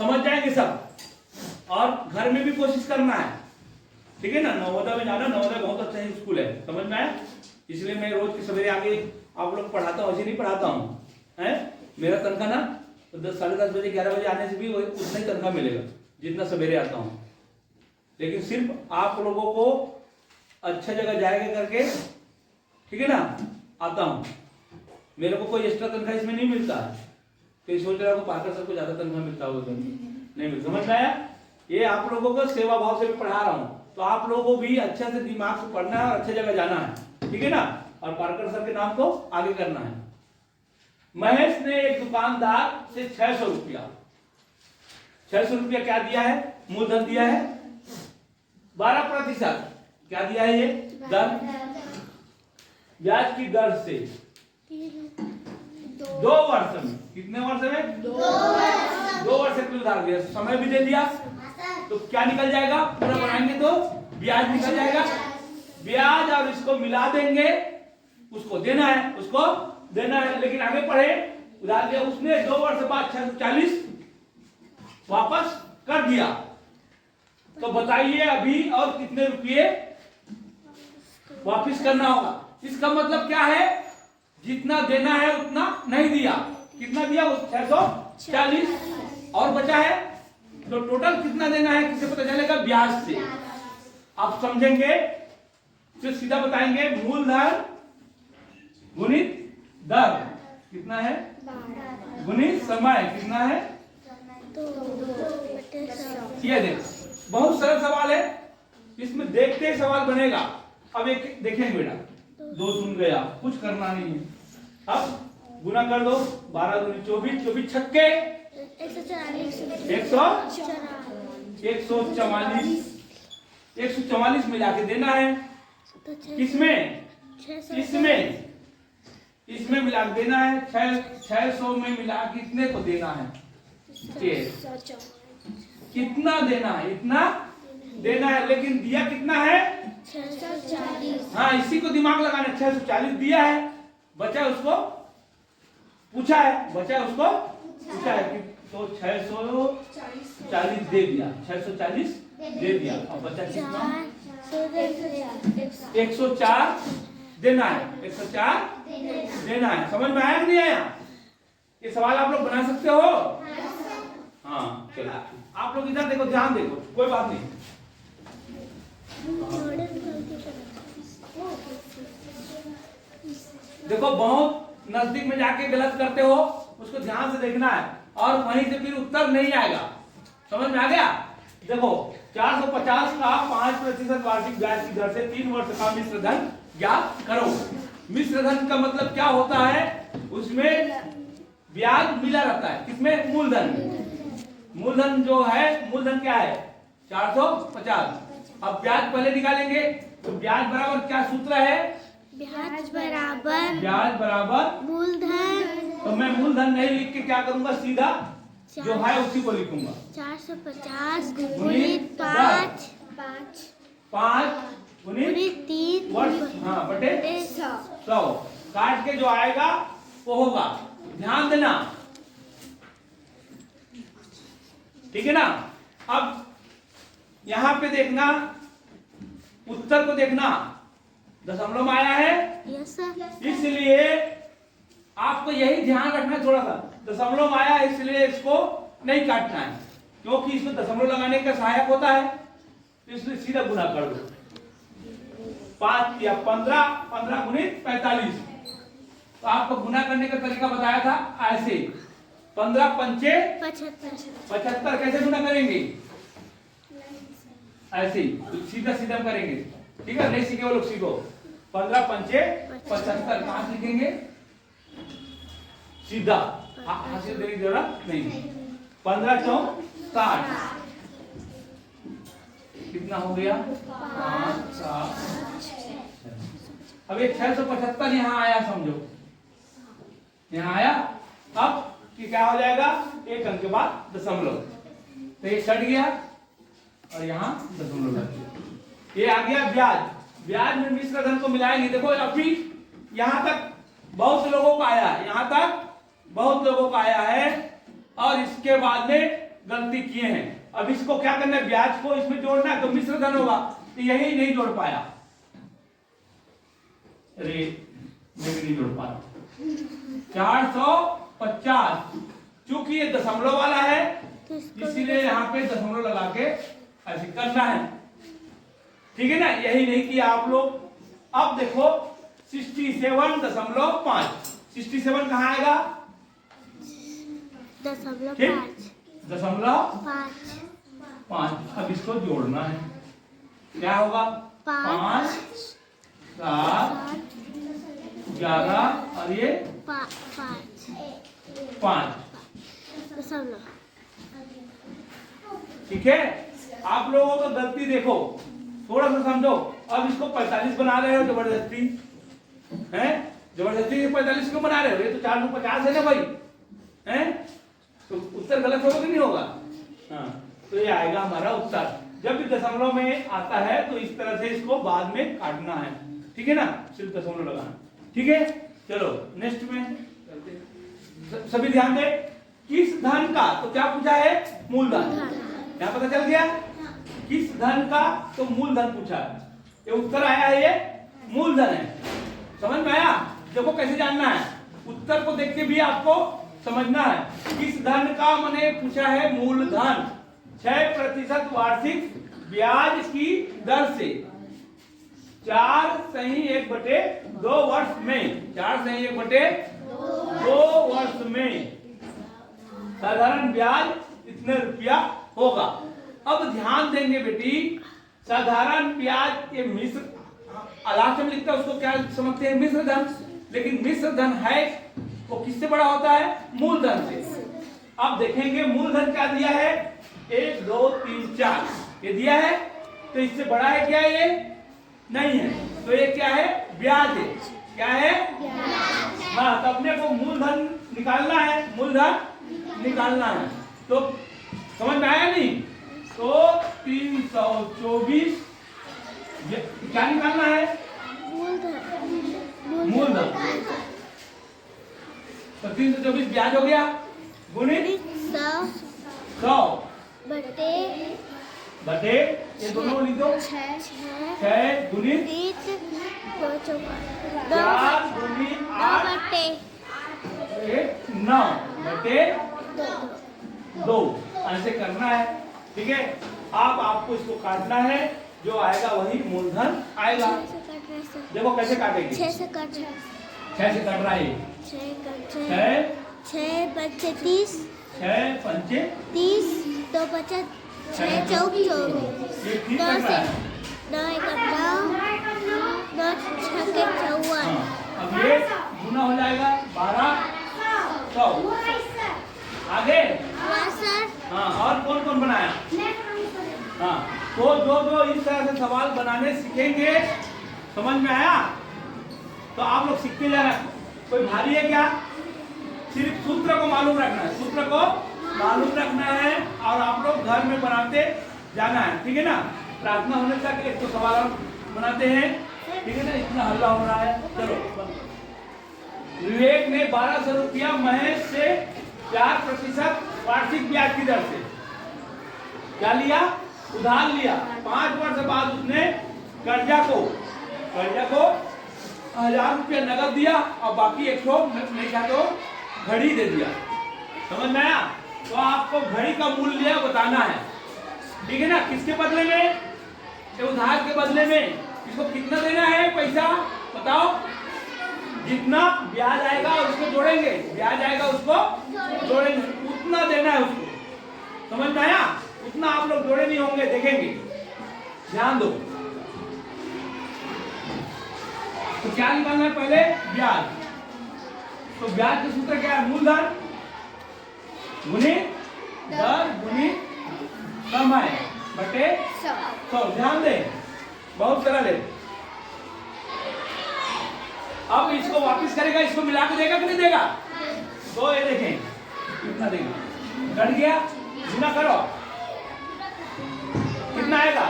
समझ जाएंगे सब, और घर में भी कोशिश करना है, ठीक है ना। नवोदय में जाना, नवोदय बहुत अच्छा स्कूल है, समझ में आया। इसलिए मैं रोज के सवेरे आगे आप लोग पढ़ाता हूँ, ऐसे नहीं पढ़ाता हूँ है। मेरा तनख्वाह ना तो 10 साढ़े 10 बजे 11 बजे आने से भी उतना ही तनख्वाह मिलेगा जितना सवेरे आता हूँ। लेकिन सिर्फ आप लोगों को अच्छा जगह जाएगा करके, ठीक है ना, आता हूँ। मेरे को कोई एक्स्ट्रा तनख्वाह इसमें नहीं मिलता है। तो सोच रहा हूँ पार्कर सर को ज्यादा तनख्वाह मिलता होगा, नहीं मिलता। समझ में आया। ये आप लोगों को सेवा भाव से भी पढ़ा रहा हूँ, तो आप लोगों को भी अच्छा से दिमाग से पढ़ना है और अच्छी जगह जाना है, ठीक है ना। और पार्कर सर के नाम को आगे करना है। महेश ने एक दुकानदार से 600 रुपया, 600 रुपया क्या दिया है, मूलधन दिया है। 12% क्या दिया है, ये दर, ब्याज की दर से 2 वर्ष में, कितने वर्ष में, 2 वर्ष के उधार दिया, समय भी दे दिया। तो क्या निकल जाएगा, पूरा बनाएंगे तो ब्याज निकल जाएगा। ब्याज और इसको मिला देंगे, उसको देना है, उसको देना है। लेकिन आगे पढ़े, उधार दिया उसने, 2 वर्ष बाद 640 वापस कर दिया। तो बताइए अभी और कितने रुपये वापस करना होगा। इसका मतलब क्या है, जितना देना है उतना नहीं दिया। कितना दिया, 640 और बचा है, तो टोटल कितना देना है किसे पता चलेगा, ब्याज से। आप समझेंगे तो सीधा बताएंगे, मूलधन गुणित दर कितना है, गुणित समय कितना है। ये देख, बहुत सरल सवाल है, इसमें देखते ही सवाल बनेगा। अब एक देखेंगे बेटा, 2 सुन गया, कुछ करना नहीं है। अब गुना कर दो, 12 दूनी 24, 24 छक्के 144 मिला के देना है। किसमें, इसमें मिला के देना है। 600 में मिला कितने को देना है, कितना देना है, इतना देना है। लेकिन दिया कितना है, 640। हाँ इसी को दिमाग लगाना। 640 दिया है, बचा उसको पूछा है, बचा उसको पूछा है कि तो 640 दे दिया, 640 दे दिया। अब बचा कितना, 104 देना है, 104 देना है। समझ में आया कि नहीं आया। ये सवाल आप लोग बना सकते हो। हाँ चलो, आप लोग इधर देखो, ध्यान देखो, कोई बात नहीं। देखो बहुत नजदीक में जाके गलत करते हो, उसको ध्यान से देखना है, और वहीं से फिर उत्तर नहीं आएगा। समझ में आ गया। देखो 450 का 5% वार्षिक ब्याज की दर से 3 वर्ष का मिश्र धन ज्ञात करो। मिश्र धन का मतलब क्या होता है, उसमें ब्याज मिला रहता है। किसमें, मूलधन। मूलधन जो है, मूलधन क्या है, 450। अब ब्याज पहले निकालेंगे, तो ब्याज बराबर क्या सूत्र है, ब्याज बराबर मूलधन। तो मैं मूलधन नहीं लिख के क्या करूंगा, सीधा जो है उसी को लिखूंगा। 450 गुणित 5 गुणित 3 वर्ष, हाँ बटे 100। काट के जो आएगा वो होगा। ध्यान देना, ठीक है ना। अब यहां पे देखना, उत्तर को देखना, दशमलव में आया है। Yes sir. इसलिए आपको यही ध्यान रखना है, थोड़ा सा दशमलव में आया है इसलिए इसको नहीं काटना है, क्योंकि इसमें दशमलव लगाने का सहायक होता है। तो इसलिए सीधा गुना कर दो, 5 या 15 गुणित 45। तो आपको गुना करने का तरीका बताया था ऐसे, 15 पंचे 75। कैसे गुना करेंगे, ऐसे सीधा सीधा करेंगे, ठीक है। नहीं सीखे वो लोग सीखो। 15 पंचे 75 कहां सीखेंगे, सीधा, हासिल देने की जरूरत नहीं। 15 चौक 60, कितना हो गया, 5 7। अब ये 675 यहाँ आया, समझो यहाँ आया। अब कि क्या हो जाएगा, एक अंक के बाद दशमलव, तो ये छट गया और यहाँ दशमलव लग गया। ये आ गया ब्याज। ब्याज में मिश्र धन को मिलाएंगे। देखो अभी यहाँ तक बहुत लोगों का आया है, यहाँ तक बहुत लोगों का आया है, और इसके बाद में गलती किए हैं। अब इसको क्या करना है, ब्याज को इसमें जोड़ना है, तो मिश्र धन होगा, तो यही नहीं जोड़ पाया। अरे मैं भी नहीं जोड़ पाया। 450, चूंकि ये दशमलव वाला है इसीलिए यहाँ पे दशमलव लगा के ऐसे करना है, ठीक है ना। यही नहीं किया आप लोग। अब देखो 67.5, 67 कहाँ आएगा, 0.5। अब इसको जोड़ना है, क्या होगा, 5, 7, 11 और ये 5, ठीक है। आप लोगों को गलती देखो, थोड़ा सा समझो। अब इसको 45 बना रहे हो जबरदस्ती, हैं, जबरदस्ती 45 क्यों बना रहे हो, ये तो 450 है ना भाई, हैं, तो उत्तर गलत होगा कि नहीं होगा। हाँ, तो ये आएगा हमारा उत्तर। जब भी दशमलव में आता है तो इस तरह से इसको बाद में काटना है, ठीक है ना, सिर्फ दशमलव लगाना, ठीक है। चलो नेक्स्ट में सभी ध्यान दे, किस धन का, तो क्या पूछा है, मूलधन, क्या पता चल गया, किस धन का, तो मूलधन पूछा है, ये उत्तर आया है, ये मूलधन है। समझ में आया। देखो कैसे जानना है, उत्तर को देख के भी आपको समझना है। किस धन का मैंने पूछा है, मूलधन, 6% वार्षिक ब्याज की दर से 4/1/2 वर्ष में, 4/1/2 वर्ष में साधारण ब्याज इतने रुपया होगा। अब ध्यान देंगे बेटी, साधारण ब्याज ये मिश्र, लास्ट में लिखता है उसको क्या समझते हैं, मिश्र धन, लेकिन मिश्र धन है वो किससे बड़ा होता है, मूलधन से। अब देखेंगे मूलधन क्या दिया है, 1 2 3 4 ये दिया है, तो इससे बड़ा है क्या, ये नहीं है, तो ये क्या है, ब्याज है, क्या है, हाँ। तो अपने को मूलधन निकालना है, मूलधन निकालना है, तो समझ में आया नहीं, तो 324 क्या निकालना है, मूलधन, तो 324 ब्याज हो गया, गुणित 100 बटे ये दोनों लिख दो, 6 गुणित 4 गुणित 8 9 बटे 2, ऐसे करना है, ठीक है। अब आपको इसको काटना है, जो आएगा वही मूलधन आएगा। देखो कैसे काटेंगे, 6 से कट 6 से कट रहा है, 6 बच्चे 30, 6 पंचे 30, 2 बच्चे 6 चौक 24, ये ठीक 9 करना से है। 9 1 9 6 के 54, अब ये गुना हो जाएगा 1200, आगे, हाँ, और कौन कौन बनाया, हाँ, तो जो इस तरह से सवाल बनाने सीखेंगे, समझ में आया, तो आप लोग सीखते जाना। कोई भारी है क्या, सिर्फ सूत्र को मालूम रखना है, सूत्र को मालूम रखना है, और आप लोग घर में बनाते जाना है, ठीक है ना। प्रार्थना होने तक एक तो सवाल हम बनाते हैं, ठीक है ना, इतना हल्ला हो रहा है। चलो, विवेक ने 1200 रुपया महेश से 4% वार्षिक ब्याज की दर से क्या लिया, उधार लिया। 5 वर्ष बाद उसने कर्जा को 1000 रुपया नगद दिया और बाकी 100 नहीं था तो घड़ी दे दिया। समझ में आया। तो आपको घड़ी का मूल्य बताना है, ठीक है ना। किसके बदले में, उधार के बदले में। इसको कितना देना है पैसा बताओ, जितना ब्याज आएगा उसको जोड़ेंगे, ब्याज आएगा उसको जोड़ेंगे, उतना देना है उसको। समझ में आया। उतना आप लोग जोड़े नहीं होंगे, देखेंगे, ध्यान दो। तो क्या निकालना है पहले, ब्याज। तो ब्याज का सूत्र क्या है, मूलधन गुणित दर गुणित समय बटे 100। ध्यान दे, बहुत सरल है। अब इसको वापस करेगा, इसको मिला के देगा कि नहीं देगा, तो ये देखें कितना देगा, कट गया, गुना करो, कितना आएगा,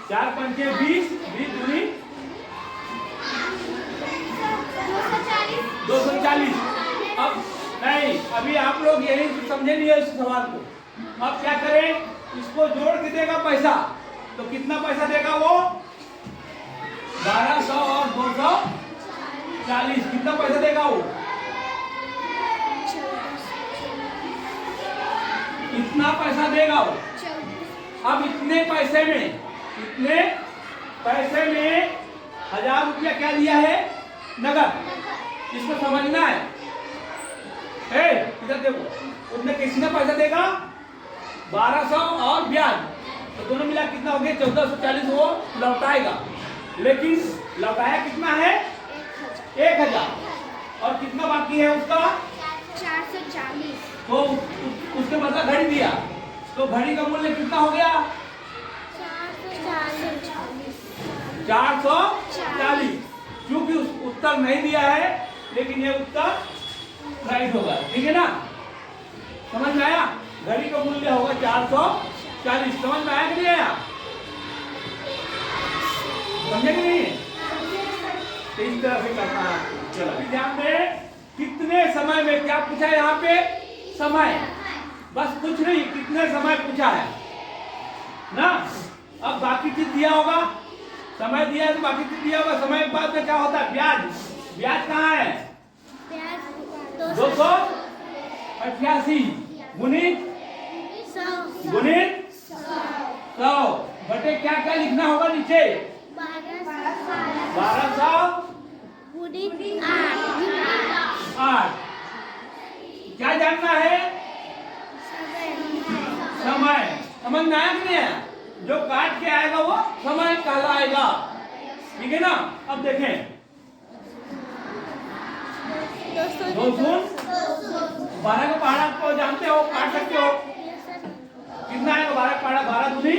4 पंचे 20, 20 दूनी 240। अब नहीं, अभी आप लोग यही समझे नहीं है इस सवाल को। अब क्या करें, इसको जोड़ के देगा पैसा, तो कितना पैसा देगा वो 1200 और 240, कितना पैसा देगा वो, इतना पैसा देगा वो। अब इतने पैसे में 1000 रुपया क्या दिया है, नगद, इसको समझना है। इधर देखो, उसने किसने पैसा देगा 1200 और ब्याज, तो दोनों मिला कितना हो गया 1440, वो लौटाएगा। लेकिन लौटाया कितना है 1000, और कितना बाकी है उसका 440। तो उसके बदला घड़ी दिया, तो घड़ी का मूल्य कितना हो गया 440। क्योंकि उस उत्तर नहीं दिया है, लेकिन ये उत्तर राइट होगा, ठीक है ना। समझ में आया, घड़ी का मूल्य होगा 440। समझ में आया कि नहीं आया, समझे कि नहीं, तो इस तरह से करना है। चलो ध्यान दें, कितने समय में, क्या पूछा है यहाँ पे, समय, बस कुछ नहीं, कितने समय पूछा है ना। अब बाकी चीज दिया होगा, समय दिया है तो बाकी चीज दिया होगा। समय के बाद में क्या होता है, ब्याज। ब्याज कहाँ है 288 गुणित 100 बटे क्या क्या लिखना होगा नीचे 1200 8। क्या जानना है, समय। समझ में आया कि नहीं आया, जो काट के आएगा वो समय कहलाएगा, ठीक है ना। अब देखें 12 का पहाड़ा को जानते हो, काट सकते हो, कितना आएगा 12 का पहाड़ा, 12 दूनी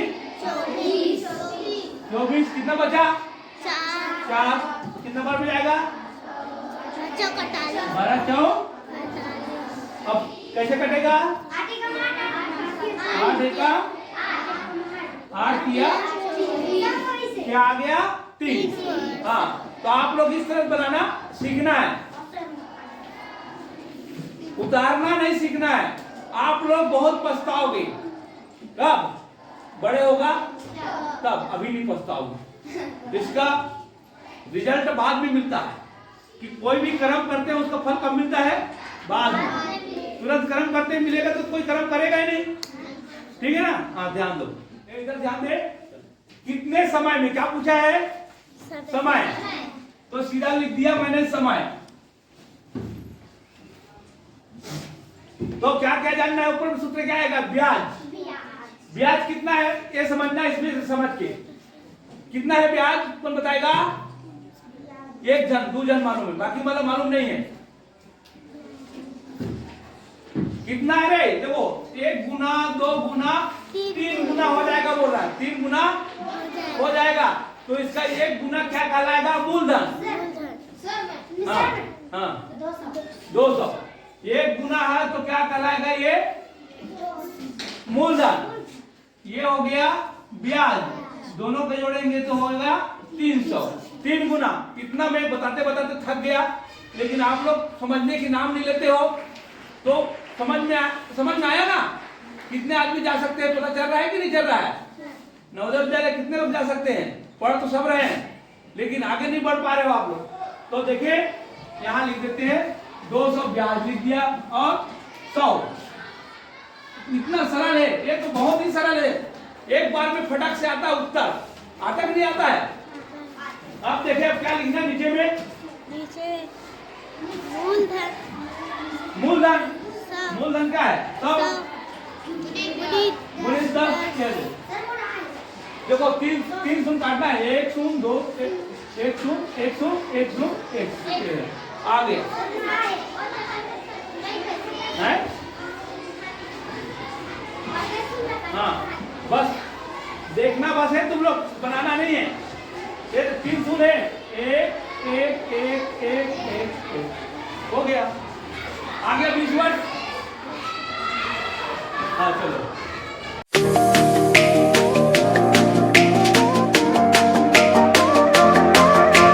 24, कितना बचा 4, कितना बार में जाएगा 12 4। अब कैसे कटेगा 8 का 8 किया, क्या आ गया 3। हाँ, तो आप लोग इस तरह बनाना सीखना है, उतारना नहीं सीखना है। आप लोग बहुत पछताओगे, कब बड़े होगा तब, अभी नहीं पछताओगे। इसका रिजल्ट बाद में मिलता है, कि कोई भी कर्म करते हैं उसका फल कब मिलता है, बाद में। तुरंत कर्म करते मिलेगा तो कोई कर्म करेगा ही नहीं, ठीक है ना। हाँ ध्यान दो, इधर ध्यान दे, कितने समय में, क्या पूछा है समय, तो सीधा लिख दिया मैंने समय। तो क्या क्या जानना है, ऊपर सूत्र क्या आएगा, ब्याज। ब्याज कितना है ये समझना, इसमें से समझ के कितना है ब्याज कौन बताएगा, 1 जन 2 जन मालूम है, बाकी मतलब मालूम नहीं है। कितना है रे, देखो 1 गुना 2 गुना 3 गुना हो जाएगा, बोल रहा है 3 गुना हो जाएगा, तो इसका 1 गुना क्या कहलाएगा, मूलधन। हाँ हाँ 200, 1 गुना है तो क्या कहलाएगा, ये मूलधन। ये हो गया ब्याज, दोनों को जोड़ेंगे तो होगा 300। 3 गुना, इतना मैं बताते बताते थक गया, लेकिन आप लोग समझने की नाम नहीं लेते हो, तो समझ में आया ना। कितने आदमी जा सकते हैं, पता चल रहा है कि नहीं चल रहा है। नवोदय विद्यालय कितने लोग जा सकते हैं, पढ़ तो सब रहे हैं, लेकिन आगे नहीं बढ़ पा रहे हो आप लोग। तो देखिए यहाँ लिख देते हैं 200 ब्याज लिख दिया, और 100। इतना सरल है, ये तो बहुत ही सरल है, एक बार में फटक से आता है उत्तर, आता कि नहीं आता है। अब देखिए अब क्या लिखना नीचे में, मूलधन। मूलधन क्या है, सब गुणित 10। देखो 3 शून्य काटना है, 1 शून्य 2 1 शून्य 1 शून्य 1 शून्य 1 आ गया है। हाँ बस देखना बस है, तुम लोग बनाना नहीं है। ये 3 शून्य है, 1 1 1 1 1 1 हो गया, आ गया 20 वर्ष। हाँ चलो।